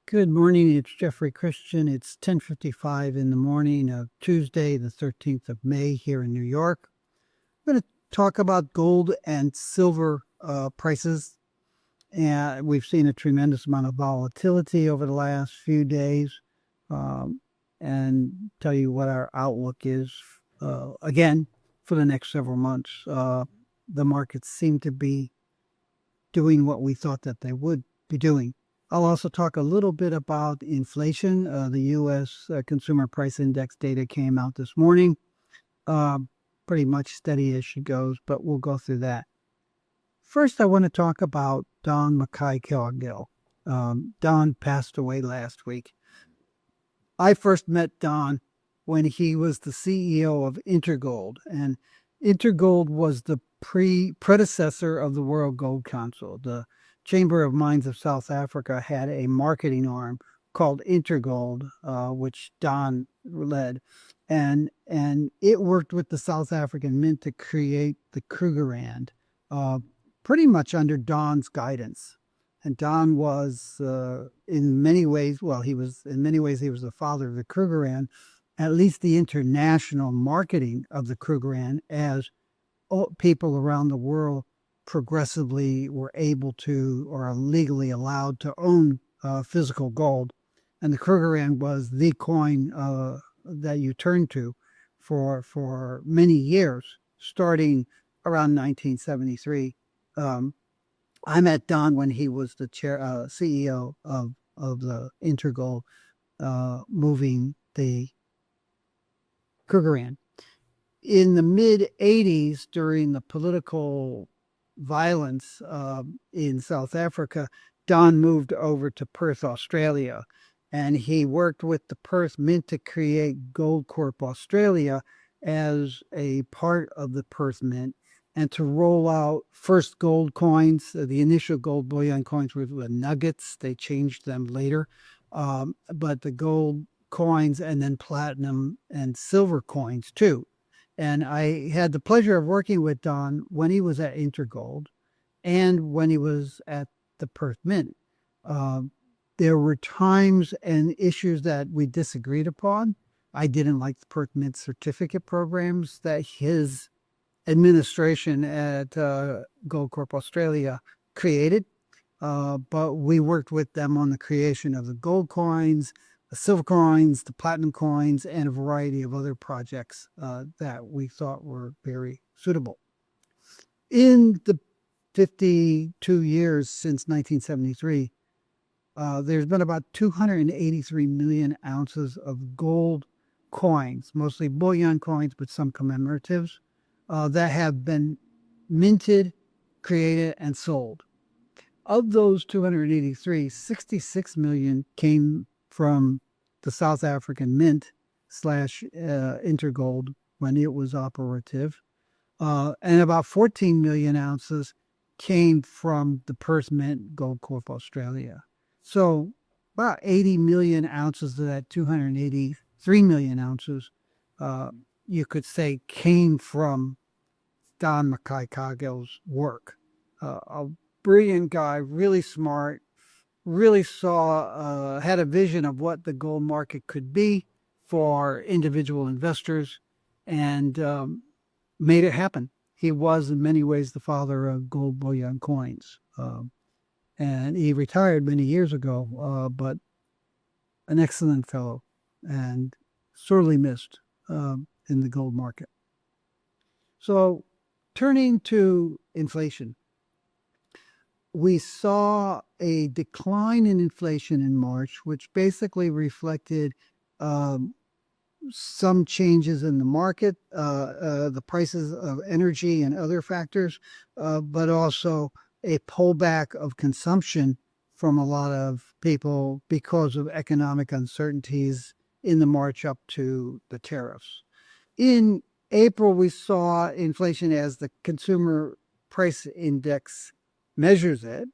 Good morning. It's Jeffrey Christian. It's 10:55 in the morning of Tuesday, the 13th of May here in New York. I'm going to talk about gold and silver prices. And we've seen a tremendous amount of volatility over the last few days, and tell you what our outlook is again for the next several months. The markets seem to be doing what we thought that they would be doing. I'll also talk a little bit about inflation. The U.S. Consumer Price Index data came out this morning. Pretty much steady as she goes, but we'll go through that. First, I want to talk about Don Mackay-Coghill. Don passed away last week. I first met Don when he was the CEO of Intergold, and Intergold was the predecessor of the World Gold Council. The Chamber of Mines of South Africa had a marketing arm called Intergold, which Don led, and it worked with the South African Mint to create the Krugerrand, pretty much under Don's guidance. And Don was, in many ways, he was the father of the Krugerrand, at least the international marketing of the Krugerrand, as people around the world progressively were able to or are legally allowed to own physical gold. And the Krugerrand was the coin that you turned to for many years, starting around 1973. I met Don when he was the CEO of the Intergold, moving the Krugerrand. In the mid-'80s, during the political violence in South Africa, Don moved over to Perth, Australia, and he worked with the Perth Mint to create Goldcorp Australia as a part of the Perth Mint, and to roll out first gold coins. The initial gold bullion coins were the nuggets. They changed them later, but the gold coins and then platinum and silver coins too. And I had the pleasure of working with Don when he was at Intergold and when he was at the Perth Mint. There were times and issues that we disagreed upon. I didn't like the Perth Mint certificate programs that his administration at Goldcorp Australia created, but we worked with them on the creation of the gold coins, the silver coins, the platinum coins, and a variety of other projects that we thought were very suitable. In the 52 years since 1973, there's been about 283 million ounces of gold coins, mostly bullion coins, but some commemoratives, that have been minted, created, and sold. Of those 283, 66 million came from the South African Mint / Intergold when it was operative, and about 14 million ounces came from the Perth Mint Goldcorp Australia. So about 80 million ounces of that 283 million ounces, you could say, came from Don Mackay-Coghill's work. A brilliant guy, really smart, really had a vision of what the gold market could be for individual investors, and made it happen. He was in many ways the father of gold bullion coins. And he retired many years ago, but an excellent fellow and sorely missed in the gold market. So turning to inflation, we saw a decline in inflation in March, which basically reflected some changes in the market, the prices of energy and other factors, but also a pullback of consumption from a lot of people because of economic uncertainties in the march up to the tariffs. In April, we saw inflation, as the Consumer Price Index measures it,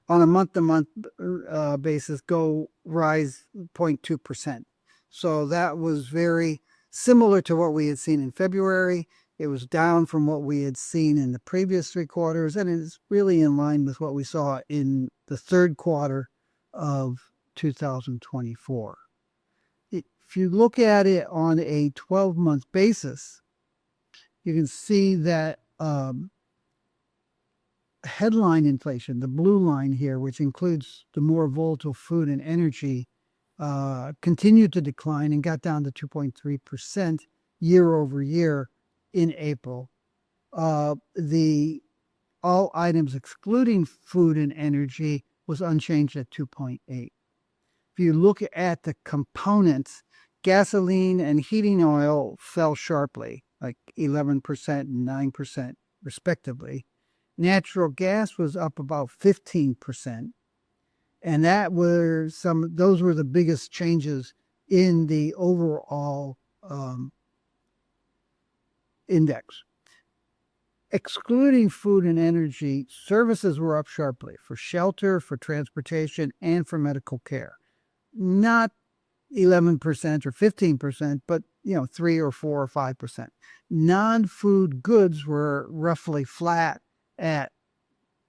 on a month-to-month basis, rise 0.2%. So that was very similar to what we had seen in February. It was down from what we had seen in the previous 3 quarters, and it's really in line with what we saw in the third quarter of 2024. If you look at it on a 12-month basis, you can see that headline inflation, the blue line here, which includes the more volatile food and energy, continued to decline and got down to 2.3% year over year in April. The all items excluding food and energy was unchanged at 2.8. If you look at the components, gasoline and heating oil fell sharply, like 11% and 9% respectively. Natural gas was up about 15%. And those were the biggest changes in the overall index. Excluding food and energy, services were up sharply for shelter, for transportation, and for medical care. Not 11% or 15%, but 3 or 4 or 5%. Non-food goods were roughly flat at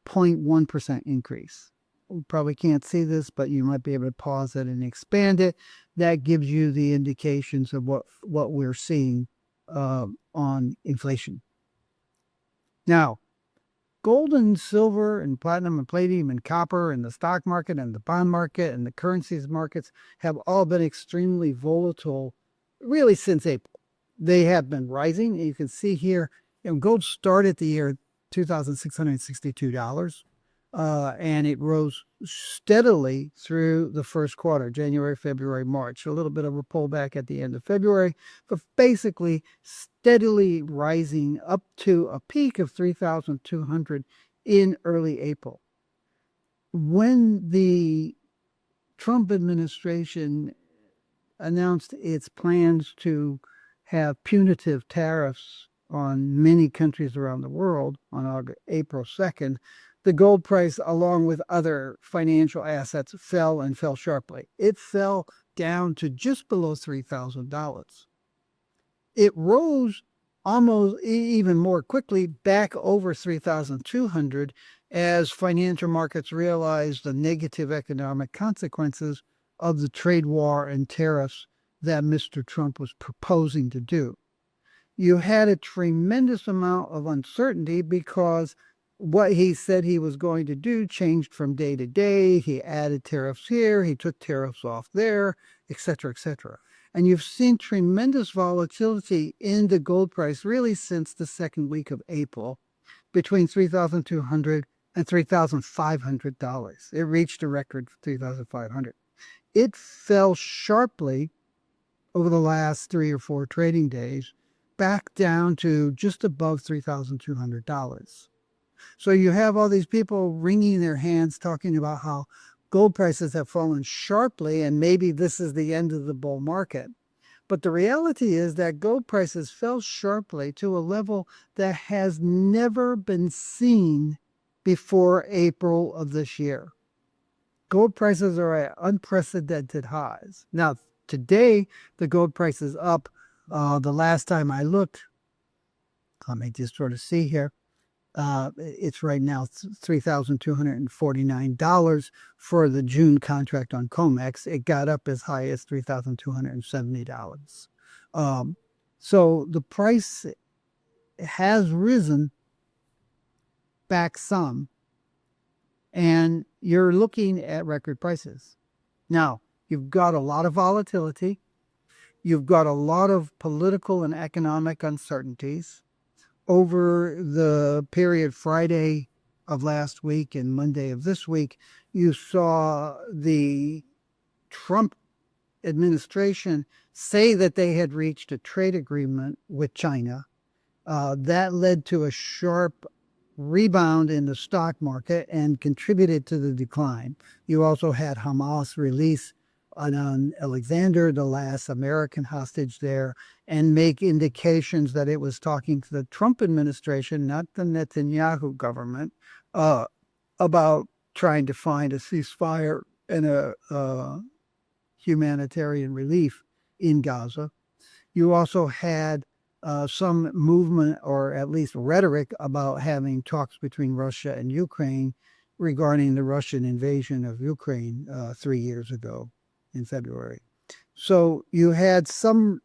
0.1% increase. We probably can't see this, but you might be able to pause it and expand it. That gives you the indications of what we're seeing on inflation. Now, gold and silver and platinum and palladium and copper and the stock market and the bond market and the currencies markets have all been extremely volatile really since April. They have been rising. You can see here, gold started the year $2,662, and it rose steadily through the first quarter, January, February, March. A little bit of a pullback at the end of February, but basically steadily rising up to a peak of 3,200 in early April. When the Trump administration announced its plans to have punitive tariffs on many countries around the world on April 2nd, the gold price, along with other financial assets, fell sharply. It fell down to just below $3,000. It rose almost even more quickly back over 3,200 as financial markets realized the negative economic consequences of the trade war and tariffs that Mr. Trump was proposing to do. You had a tremendous amount of uncertainty because what he said he was going to do changed from day to day. He added tariffs here, he took tariffs off there, etc., etc. And you've seen tremendous volatility in the gold price really since the second week of April, between $3,200 and $3,500. It reached a record for $3,500. It fell sharply over the last 3 or 4 trading days, back down to just above $3,200. So you have all these people wringing their hands talking about how gold prices have fallen sharply and maybe this is the end of the bull market. But the reality is that gold prices fell sharply to a level that has never been seen before April of this year. Gold prices are at unprecedented highs. Now, today, the gold price is up. The last time I looked, let me just sort of see here. It's right now $3,249 for the June contract on COMEX. It got up as high as $3,270. So the price has risen back some, and you're looking at record prices. Now, you've got a lot of volatility. You've got a lot of political and economic uncertainties. Over the period Friday of last week and Monday of this week, you saw the Trump administration say that they had reached a trade agreement with China. That led to a sharp rebound in the stock market and contributed to the decline. You also had Hamas release on Alexander, the last American hostage there, and make indications that it was talking to the Trump administration, not the Netanyahu government, about trying to find a ceasefire and a humanitarian relief in Gaza. You also had some movement, or at least rhetoric, about having talks between Russia and Ukraine regarding the Russian invasion of Ukraine 3 years ago in February. So you had some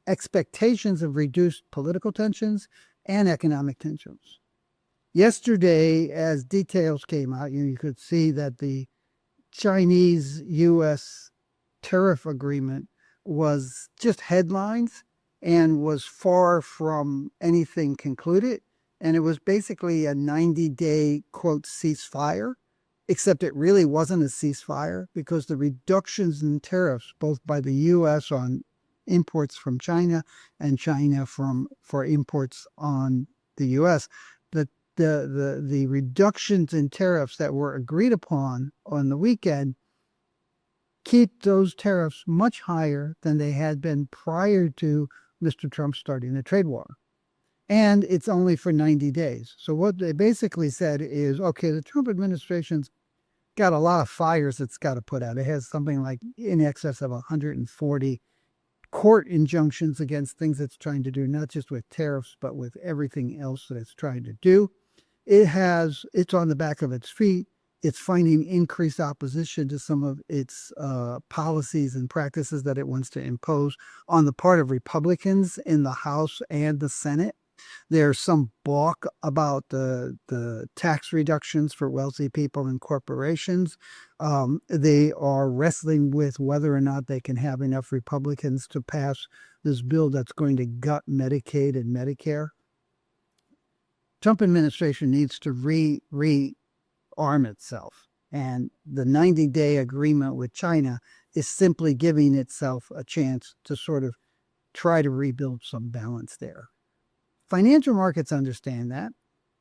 expectations of reduced political tensions and economic tensions. Yesterday, as details came out, you could see that the Chinese-U.S. tariff agreement was just headlines and was far from anything concluded. And it was basically a 90-day, quote, ceasefire, except it really wasn't a ceasefire because the reductions in tariffs, both by the U.S. on imports from China and China for imports on the U.S., the reductions in tariffs that were agreed upon on the weekend keep those tariffs much higher than they had been prior to Mr. Trump starting the trade war. And it's only for 90 days. So what they basically said is, okay, the Trump administration's got a lot of fires it's got to put out. It has something like in excess of 140 court injunctions against things it's trying to do, not just with tariffs, but with everything else that it's trying to do. It's on the back of its feet. It's finding increased opposition to some of its policies and practices that it wants to impose on the part of Republicans in the House and the Senate. There's some balk about the tax reductions for wealthy people and corporations. They are wrestling with whether or not they can have enough Republicans to pass this bill that's going to gut Medicaid and Medicare. Trump administration needs to rearm itself. And the 90-day agreement with China is simply giving itself a chance to sort of try to rebuild some balance there. Financial markets understand that.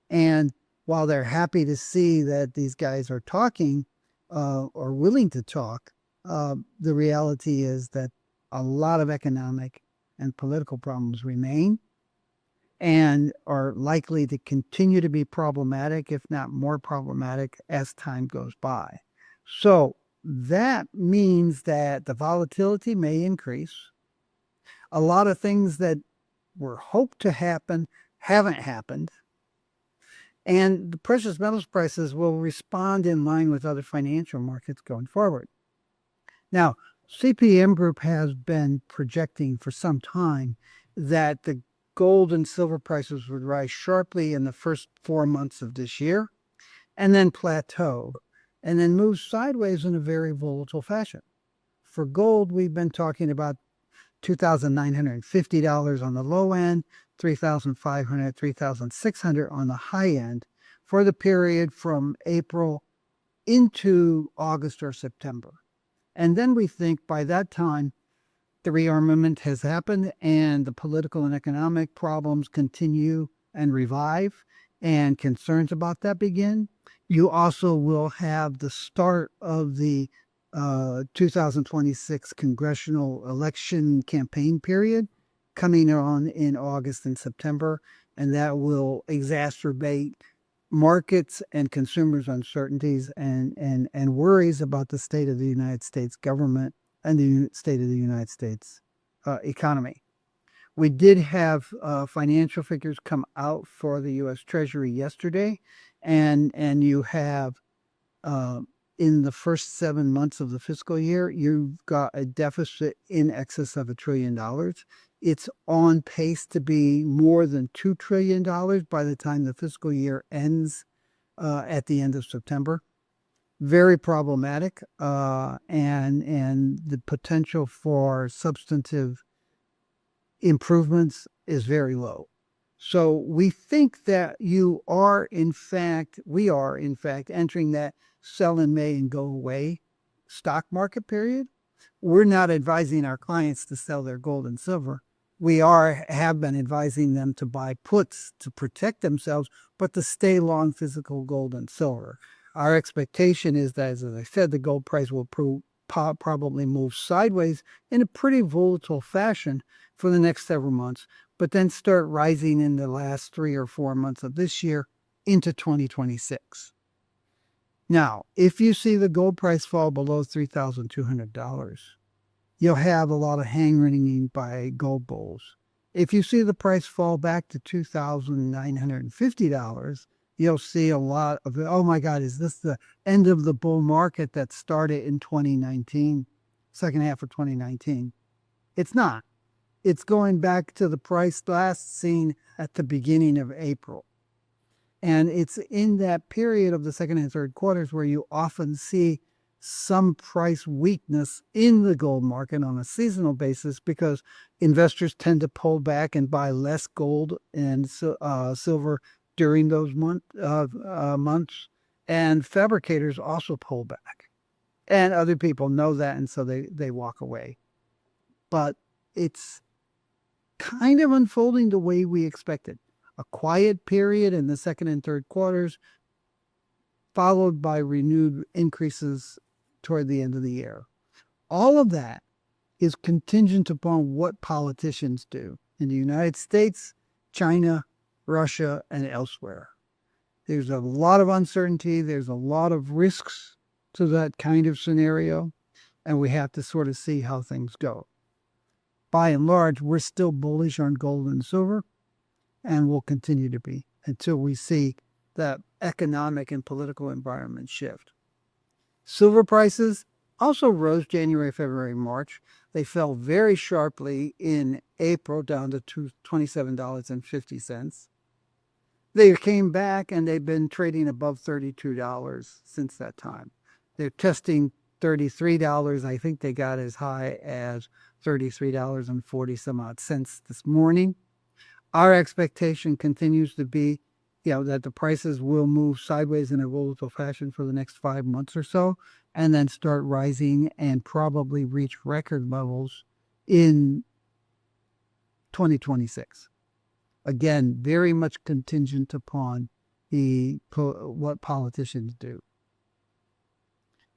And while they're happy to see that these guys are talking or willing to talk, the reality is that a lot of economic and political problems remain and are likely to continue to be problematic, if not more problematic, as time goes by. So that means that the volatility may increase. A lot of things that were hoped to happen haven't happened. And the precious metals prices will respond in line with other financial markets going forward. Now, CPM Group has been projecting for some time that the gold and silver prices would rise sharply in the first 4 months of this year and then plateau and then move sideways in a very volatile fashion. For gold, we've been talking about $2,950 on the low end, $3,500, $3,600 on the high end for the period from April into August or September. And then we think by that time, the rearmament has happened and the political and economic problems continue and revive and concerns about that begin. You also will have the start of the 2026 congressional election campaign period coming on in August and September, and that will exacerbate markets and consumers' uncertainties and worries about the state of the United States government and the state of the United States economy. We did have financial figures come out for the U.S. Treasury yesterday, and you have in the first 7 months of the fiscal year, you've got a deficit in excess of $1 trillion. It's on pace to be more than $2 trillion by the time the fiscal year ends at the end of September. Very problematic, and the potential for substantive improvements is very low. So we think that we are in fact entering that sell in May and go away stock market period. We're not advising our clients to sell their gold and silver. We have been advising them to buy puts to protect themselves, but to stay long physical gold and silver. Our expectation is that, as I said, the gold price will probably move sideways in a pretty volatile fashion for the next several months, but then start rising in the last 3 or 4 months of this year into 2026. Now, if you see the gold price fall below $3,200, you'll have a lot of hand-wringing by gold bulls. If you see the price fall back to $2,950, you'll see a lot of, oh my God, is this the end of the bull market that started in 2019, second half of 2019? It's not. It's going back to the price last seen at the beginning of April. And it's in that period of the second and third quarters where you often see some price weakness in the gold market on a seasonal basis, because investors tend to pull back and buy less gold and silver during those months. And fabricators also pull back. And other people know that, and so they walk away. But it's kind of unfolding the way we expected. A quiet period in the second and third quarters, followed by renewed increases toward the end of the year. All of that is contingent upon what politicians do in the United States, China, Russia, and elsewhere. There's a lot of uncertainty. There's a lot of risks to that kind of scenario, and we have to sort of see how things go. By and large, we're still bullish on gold and silver, and will continue to be until we see that economic and political environment shift. Silver prices also rose January, February, March. They fell very sharply in April down to $27.50. They came back and they've been trading above $32 since that time. They're testing $33. I think they got as high as $33.40 some odd cents this morning. Our expectation continues to be, that the prices will move sideways in a volatile fashion for the next 5 months or so, and then start rising and probably reach record levels in 2026. Again, very much contingent upon what politicians do.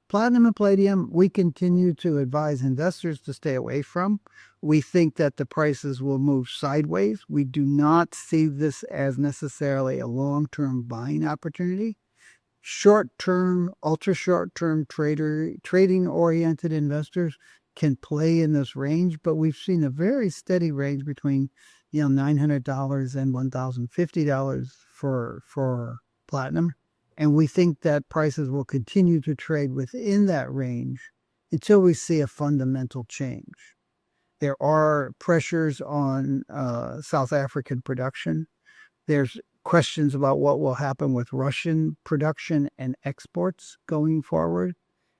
Platinum and palladium, we continue to advise investors to stay away from. We think that the prices will move sideways. We do not see this as necessarily a long-term buying opportunity. Short-term, ultra-short-term trading-oriented investors can play in this range, but we've seen a very steady range between $900 and $1,050 for platinum. And we think that prices will continue to trade within that range until we see a fundamental change. There are pressures on South African production. There's questions about what will happen with Russian production and exports going forward.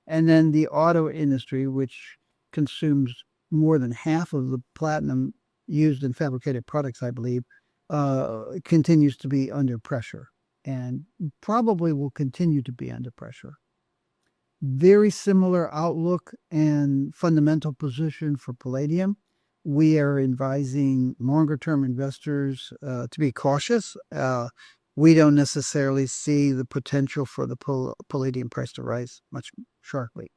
And then the auto industry, which consumes more than half of the platinum used in fabricated products, I believe, continues to be under pressure, and probably will continue to be under pressure. Very similar outlook and fundamental position for palladium. We are advising longer-term investors to be cautious. We don't necessarily see the potential for the palladium price to rise much sharply.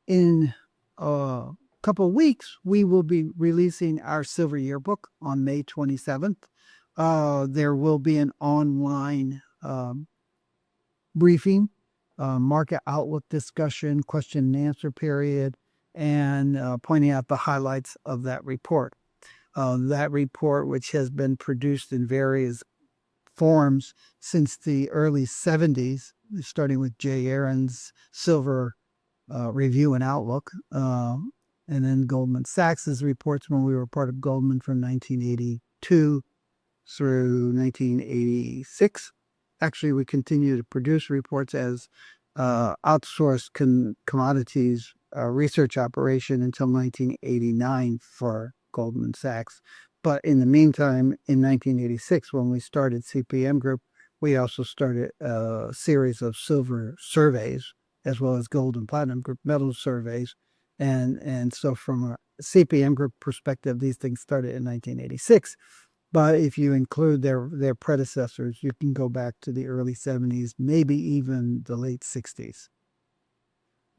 In a couple of weeks, we will be releasing our silver yearbook on May 27th. There will be an online briefing, market outlook discussion, question and answer period, and pointing out the highlights of that report. That report, which has been produced in various forms since the early 70s, starting with Jay Aaron's Silver Review and Outlook, and then Goldman Sachs's reports when we were part of Goldman from 1982 through 1986. Actually, we continue to produce reports as outsourced commodities research operation until 1989 for Goldman Sachs. But in the meantime, in 1986, when we started CPM Group, we also started a series of silver surveys, as well as gold and platinum group metal surveys. And so from a CPM Group perspective, these things started in 1986. But if you include their predecessors, you can go back to the early 70s, maybe even the late 60s.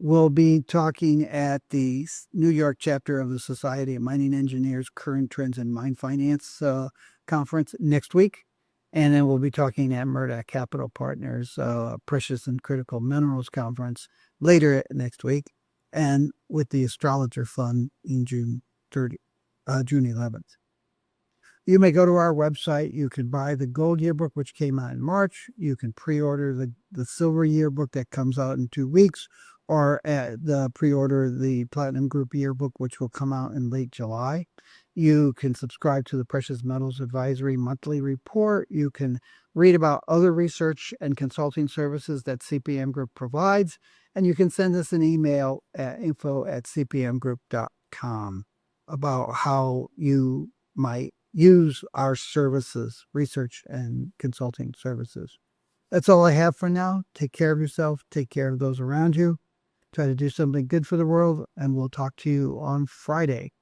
We'll be talking at the New York chapter of the Society of Mining Engineers Current Trends in Mine Finance conference next week. And then we'll be talking at Murdoch Capital Partners Precious and Critical Minerals Conference later next week, and with the Astrologer Fund in June 11th. You may go to our website. You can buy the gold yearbook, which came out in March. You can pre-order the silver yearbook that comes out in 2 weeks, or pre-order the platinum group yearbook, which will come out in late July. You can subscribe to the Precious Metals Advisory monthly report. You can read about other research and consulting services that CPM Group provides. And you can send us an email at info@cpmgroup.com about how you might use our services, research and consulting services. That's all I have for now. Take care of yourself. Take care of those around you. Try to do something good for the world, and we'll talk to you on Friday.